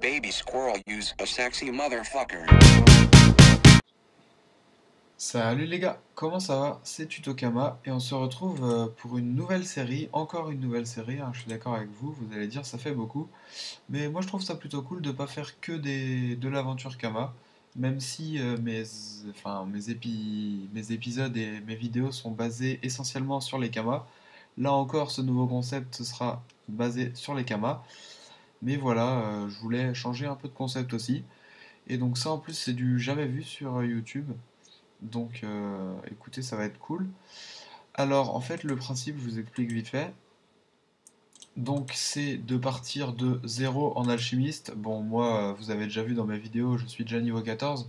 Baby squirrel use a sexy motherfucker. Salut les gars, comment ça va? C'est Tutokama et on se retrouve pour une nouvelle série, encore une nouvelle série, hein, je suis d'accord avec vous, vous allez dire ça fait beaucoup, mais moi je trouve ça plutôt cool de pas faire que de l'aventure Kama, même si mes épisodes et mes vidéos sont basés essentiellement sur les Kama. Là encore, ce nouveau concept ce sera basé sur les Kama, mais voilà, je voulais changer un peu de concept aussi, et donc ça en plus c'est du jamais vu sur YouTube. Donc, écoutez, ça va être cool. Alors, en fait, le principe, je vous explique vite fait. Donc, c'est de partir de zéro en alchimiste. Bon, moi, vous avez déjà vu dans mes vidéos, je suis déjà niveau 14.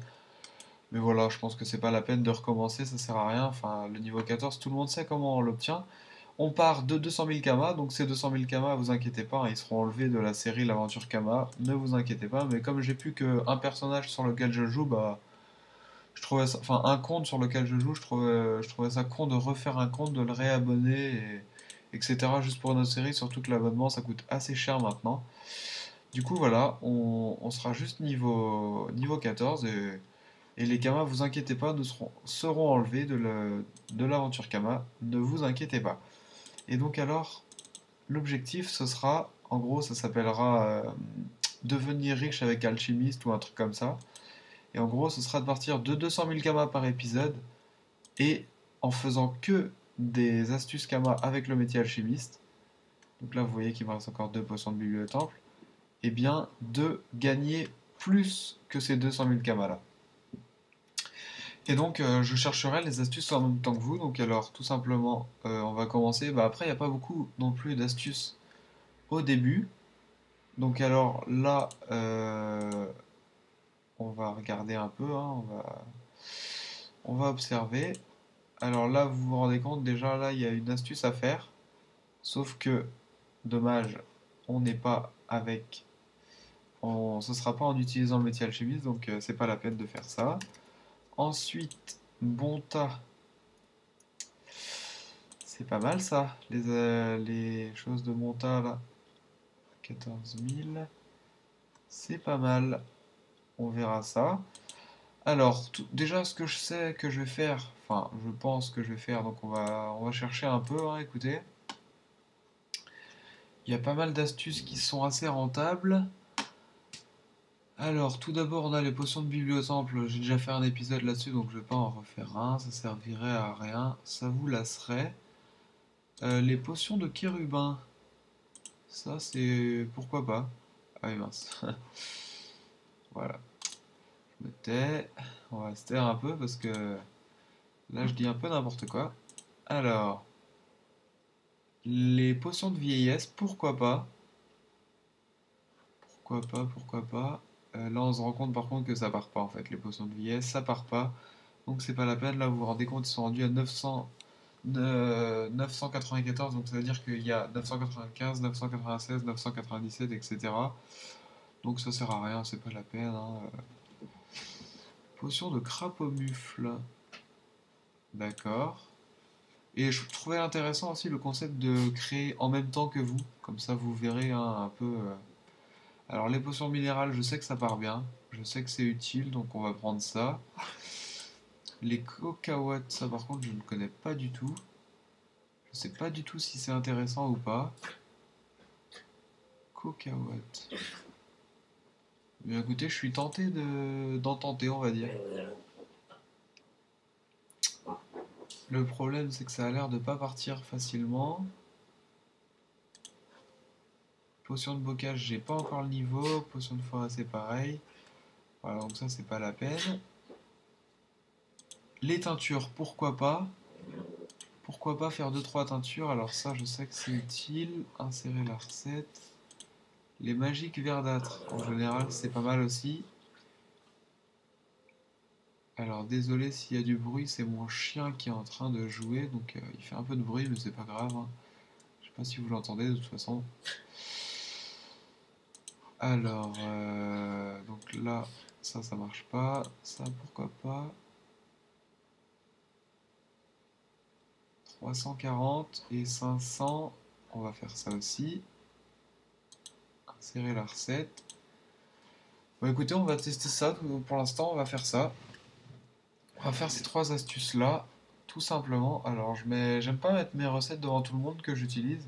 Mais voilà, je pense que c'est pas la peine de recommencer, ça sert à rien. Enfin, le niveau 14, tout le monde sait comment on l'obtient. On part de 200 000 Kama, donc ces 200 000 Kama, vous inquiétez pas, hein, ils seront enlevés de la série L'Aventure Kama, ne vous inquiétez pas. Mais comme j'ai plus qu'un personnage sur lequel je joue, bah, je trouvais ça, enfin un compte sur lequel je joue, je trouvais ça con de refaire un compte, de le réabonner, etc. juste pour une autre série, surtout que l'abonnement ça coûte assez cher maintenant. Du coup voilà, on sera juste niveau 14 et les Kamas, vous inquiétez pas, seront enlevés de l'aventure Kama, ne vous inquiétez pas. Et donc alors, l'objectif ce sera, en gros ça s'appellera devenir riche avec alchimiste ou un truc comme ça. Et en gros, ce sera de partir de 200 000 kamas par épisode et en faisant que des astuces kama avec le métier alchimiste. Donc là, vous voyez qu'il me reste encore deux potions de bibliothèque temple. Et bien, de gagner plus que ces 200 000 kamas là. Et donc, je chercherai les astuces en même temps que vous. Donc, alors, tout simplement, on va commencer. Bah, après, il n'y a pas beaucoup non plus d'astuces au début. Donc, alors là, on va regarder un peu. Hein, on va observer. Alors là, vous vous rendez compte, déjà là, il y a une astuce à faire. Sauf que, dommage, on n'est pas avec. Ce sera pas en utilisant le métier alchimiste, donc c'est pas la peine de faire ça. Ensuite, Bonta. C'est pas mal ça, les choses de Bonta là. 14 000. C'est pas mal. On verra ça. Alors, déjà, ce que je sais que je vais faire, enfin, je pense que je vais faire, donc on va chercher un peu, hein, écoutez. Il y a pas mal d'astuces qui sont assez rentables. Alors, tout d'abord, on a les potions de bibliotemple. J'ai déjà fait un épisode là-dessus, donc je vais pas en refaire un. Ça servirait à rien. Ça vous lasserait. Les potions de kérubin. Ça, c'est... Pourquoi pas? Ah oui, mince. Voilà. Je me tais. On va se taire un peu parce que là, je dis un peu n'importe quoi. Alors, les potions de vieillesse, pourquoi pas? Pourquoi pas, pourquoi pas? Là, on se rend compte par contre que ça part pas en fait. Les potions de vieillesse, ça part pas. Donc c'est pas la peine. Là, vous vous rendez compte, ils sont rendus à 994. Donc ça veut dire qu'il y a 995, 996, 997, etc. Donc ça sert à rien, c'est pas la peine, hein. Potion de crapaud au mufle. D'accord. Et je trouvais intéressant aussi le concept de créer en même temps que vous. Comme ça, vous verrez hein, un peu. Alors les potions minérales, je sais que ça part bien. Je sais que c'est utile, donc on va prendre ça. Les cacahuètes, ça par contre, je ne connais pas du tout. Je sais pas du tout si c'est intéressant ou pas. Cacahuètes. Mais écoutez, je suis tenté d'en tenter, on va dire. Le problème, c'est que ça a l'air de pas partir facilement. Potion de bocage, j'ai pas encore le niveau. Potion de forêt, c'est pareil. Voilà, donc ça, c'est pas la peine. Les teintures, pourquoi pas? Pourquoi pas faire deux trois teintures? Alors ça, je sais que c'est utile. Insérer la recette. Les magiques verdâtres, en général, c'est pas mal aussi. Alors désolé s'il y a du bruit, c'est mon chien qui est en train de jouer, donc il fait un peu de bruit, mais c'est pas grave, hein. Je sais pas si vous l'entendez de toute façon. Alors, donc là, ça marche pas. Ça, pourquoi pas. 340 et 500, on va faire ça aussi. Insérer la recette. Bon écoutez, on va tester ça, pour l'instant on va faire ça. On va faire ces trois astuces là, tout simplement. Alors j'aime pas mettre mes recettes devant tout le monde que j'utilise,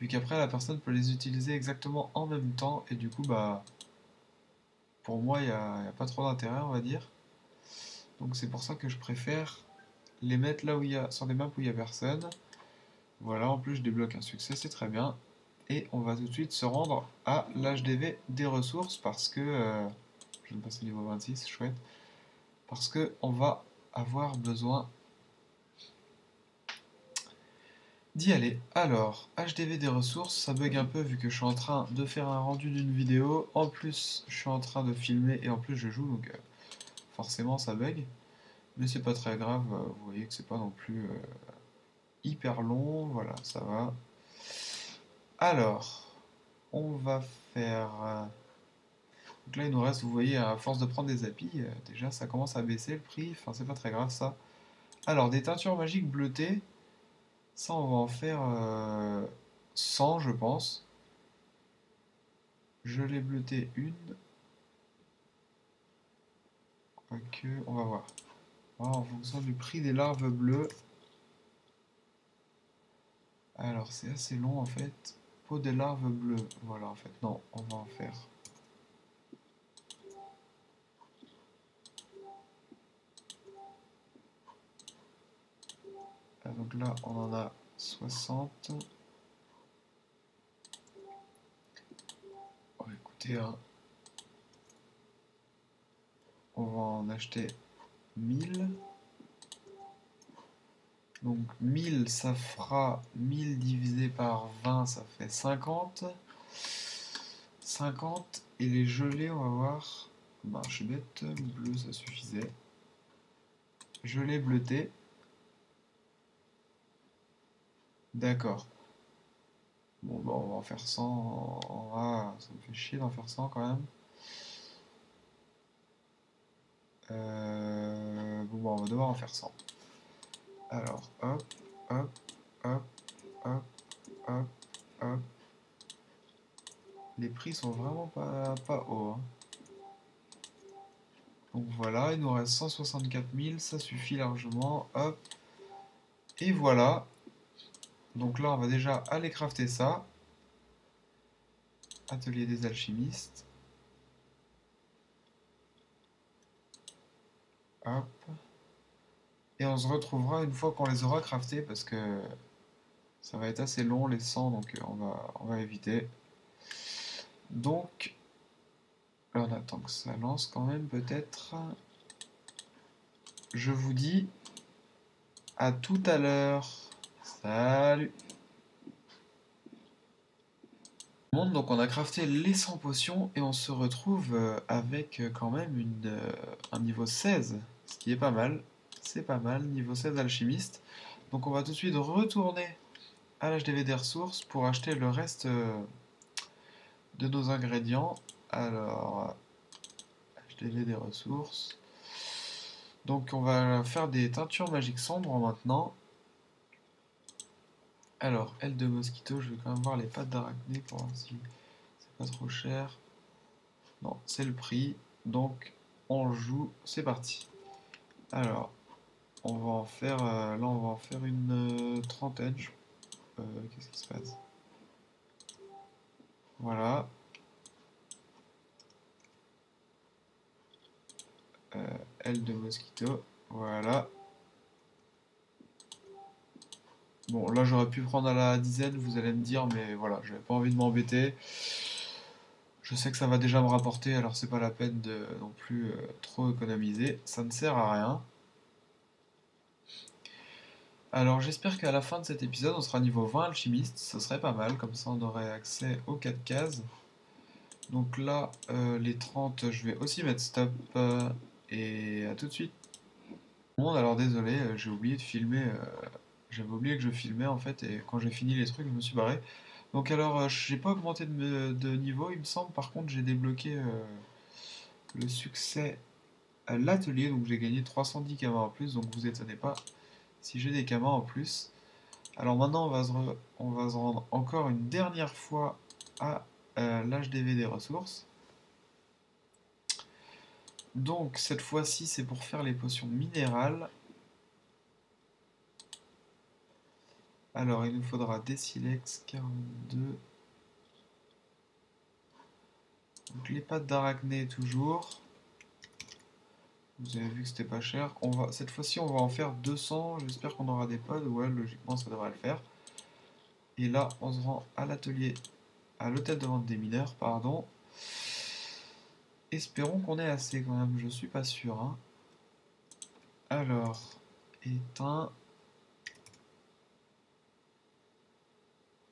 vu qu'après la personne peut les utiliser exactement en même temps, et du coup bah pour moi y a pas trop d'intérêt on va dire. Donc c'est pour ça que je préfère les mettre là où il y a, sur des maps où il y a personne. Voilà, en plus je débloque un succès, c'est très bien. Et on va tout de suite se rendre à l'HDV des ressources parce que je vais passer niveau 26, chouette. Parce que on va avoir besoin d'y aller. Alors, HDV des ressources, ça bug un peu vu que je suis en train de faire un rendu d'une vidéo. En plus, je suis en train de filmer et en plus je joue, donc forcément ça bug. Mais c'est pas très grave, vous voyez que c'est pas non plus hyper long, voilà, ça va. Alors, on va faire... donc là, il nous reste, vous voyez, à force de prendre des applis, déjà ça commence à baisser le prix, enfin c'est pas très grave ça. Alors, des teintures magiques bleutées, ça on va en faire 100 je pense. Je l'ai bleuté une, quoique, on va voir. Voilà, en fonction du prix des larves bleues. Alors c'est assez long en fait. Peau des larves bleues, voilà en fait, non, on va en faire. Donc là on en a 60. Oh, écoutez, hein, on va en acheter 1000. Donc 1000 ça fera 1000 divisé par 20 ça fait 50. 50 et les gelées on va voir. Ben, je suis bête, bleu ça suffisait. Gelée bleuté. D'accord. Bon bah on va en faire 100. Ah, ça me fait chier d'en faire 100 quand même. Bon bah on va devoir en faire 100. Alors hop, hop, hop, hop, hop, hop. Les prix sont vraiment pas hauts, hein. Donc voilà, il nous reste 164 000, ça suffit largement. Hop, et voilà. Donc là, on va déjà aller crafter ça. Atelier des alchimistes. Hop. Et on se retrouvera une fois qu'on les aura craftés parce que ça va être assez long les 100, donc on va éviter. Donc, là, on attend que ça lance quand même peut-être. Je vous dis à tout à l'heure. Salut! Donc on a crafté les 100 potions et on se retrouve avec quand même un niveau 16, ce qui est pas mal. C'est pas mal, niveau 16 alchimiste. Donc on va tout de suite retourner à l'HDV des ressources pour acheter le reste de nos ingrédients. Alors, HDV des ressources. Donc on va faire des teintures magiques sombres maintenant. Alors, aile de mosquito, je vais quand même voir les pattes d'arachné pour voir si c'est pas trop cher. Non, c'est le prix. Donc, on joue. C'est parti. Alors, on va en faire. Là, on va en faire une trentaine. Qu'est-ce qui se passe? Voilà. Aile de mosquito. Voilà. Bon, là, j'aurais pu prendre à la dizaine, vous allez me dire, mais voilà, j'avais pas envie de m'embêter. Je sais que ça va déjà me rapporter, alors c'est pas la peine de non plus trop économiser. Ça ne sert à rien. Alors j'espère qu'à la fin de cet épisode on sera niveau 20 alchimiste, ce serait pas mal, comme ça on aurait accès aux 4 cases. Donc là les 30 je vais aussi mettre stop et à tout de suite. Bon, alors désolé, j'ai oublié de filmer, j'avais oublié que je filmais en fait et quand j'ai fini les trucs je me suis barré. Donc alors j'ai pas augmenté de niveau il me semble, par contre j'ai débloqué le succès à l'atelier, donc j'ai gagné 310 kamas en plus, donc vous étonnez pas si j'ai des kamas en plus. Alors maintenant, on va se rendre encore une dernière fois à l'HDV des ressources. Donc cette fois-ci c'est pour faire les potions minérales. Alors il nous faudra des silex 42. Donc les pattes d'arachné toujours. Vous avez vu que c'était pas cher. Cette fois-ci on va en faire 200. J'espère qu'on aura des pods. Ouais, logiquement ça devrait le faire. Et là on se rend à l'atelier, à l'hôtel de vente des mineurs, pardon. Espérons qu'on ait assez quand même, je suis pas sûr. Hein. Alors, éteint.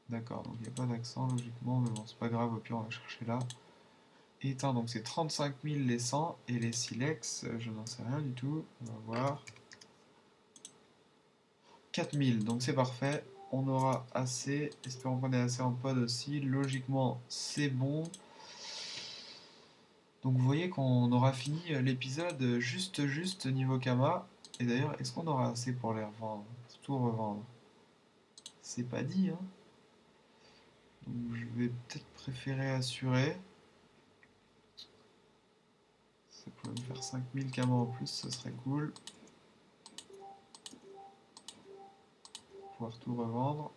D'accord, donc il n'y a pas d'accent logiquement, mais bon, c'est pas grave, au pire on va chercher là. Éteint, donc c'est 35 000 les 100, et les silex, je n'en sais rien du tout, on va voir. 4000, donc c'est parfait, on aura assez, espérons qu'on ait assez en pod aussi, logiquement c'est bon. Donc vous voyez qu'on aura fini l'épisode juste niveau Kama, et d'ailleurs, est-ce qu'on aura assez pour les revendre, pour tout revendre? C'est pas dit, hein. Donc je vais peut-être préférer assurer. Ça pourrait me faire 5000 Kama en plus, ça serait cool. Pouvoir tout revendre.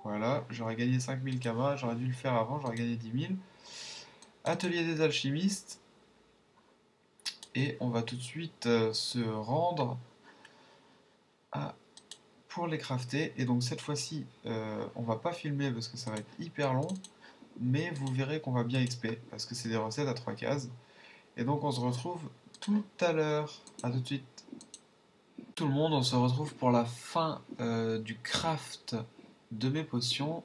Voilà, j'aurais gagné 5000 Kama, j'aurais dû le faire avant, j'aurais gagné 10 000. Atelier des alchimistes. Et on va tout de suite se rendre pour les crafter. Et donc cette fois-ci, on va pas filmer parce que ça va être hyper long. Mais vous verrez qu'on va bien XP parce que c'est des recettes à 3 cases. Et donc on se retrouve tout à l'heure. A tout de suite. Tout le monde, on se retrouve pour la fin du craft de mes potions.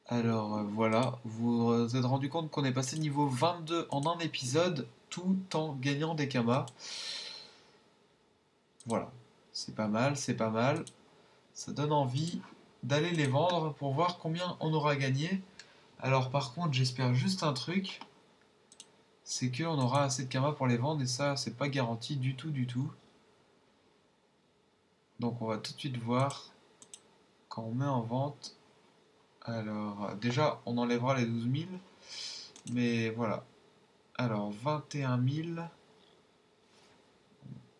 Alors voilà, vous vous êtes rendu compte qu'on est passé niveau 22 en un épisode tout en gagnant des kamas. Voilà, c'est pas mal, c'est pas mal. Ça donne envie d'aller les vendre pour voir combien on aura gagné. Alors par contre, j'espère juste un truc, c'est qu'on aura assez de kamas pour les vendre et ça, c'est pas garanti du tout, du tout. Donc on va tout de suite voir quand on met en vente. Alors déjà on enlèvera les 12 000. Mais voilà. Alors 21 000.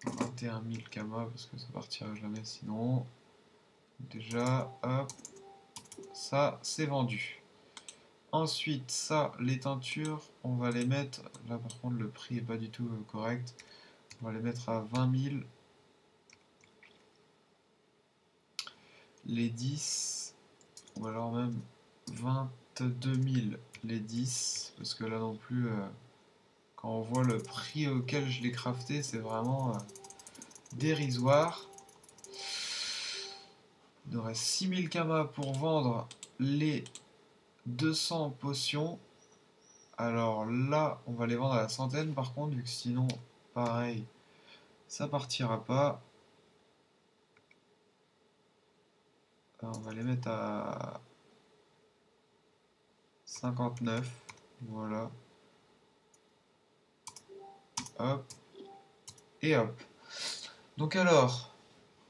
21 000 Kama parce que ça partira jamais sinon. Déjà hop. Ça c'est vendu. Ensuite ça les teintures on va les mettre. Là par contre le prix est pas du tout correct. On va les mettre à 20 000. Les 10, ou alors même 22 000 les 10, parce que là non plus, quand on voit le prix auquel je l'ai crafté, c'est vraiment dérisoire. Il nous reste 6 000 Kama pour vendre les 200 potions. Alors là, on va les vendre à la centaine par contre, vu que sinon, pareil, ça partira pas. Alors, on va les mettre à 59, voilà. Hop. Et hop. Donc alors,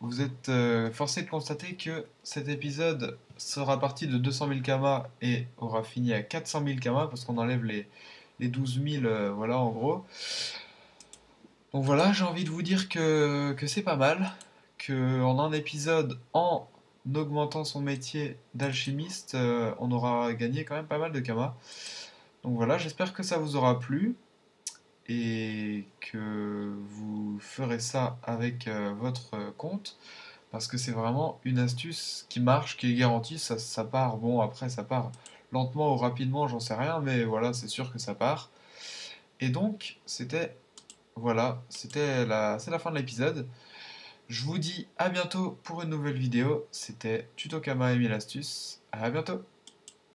vous êtes forcé de constater que cet épisode sera parti de 200 000 Kama et aura fini à 400 000 Kama parce qu'on enlève les 12 000, voilà en gros. Donc voilà, j'ai envie de vous dire que c'est pas mal, qu'en un épisode, en augmentant son métier d'alchimiste, on aura gagné quand même pas mal de Kama. Donc voilà, j'espère que ça vous aura plu et que vous ferez ça avec votre compte parce que c'est vraiment une astuce qui marche, qui est garantie, ça part, bon après ça part lentement ou rapidement, j'en sais rien, mais voilà, c'est sûr que ça part. Et donc, voilà, c'est la fin de l'épisode. Je vous dis à bientôt pour une nouvelle vidéo, c'était Tuto Kama et 1000 astuces, à bientôt.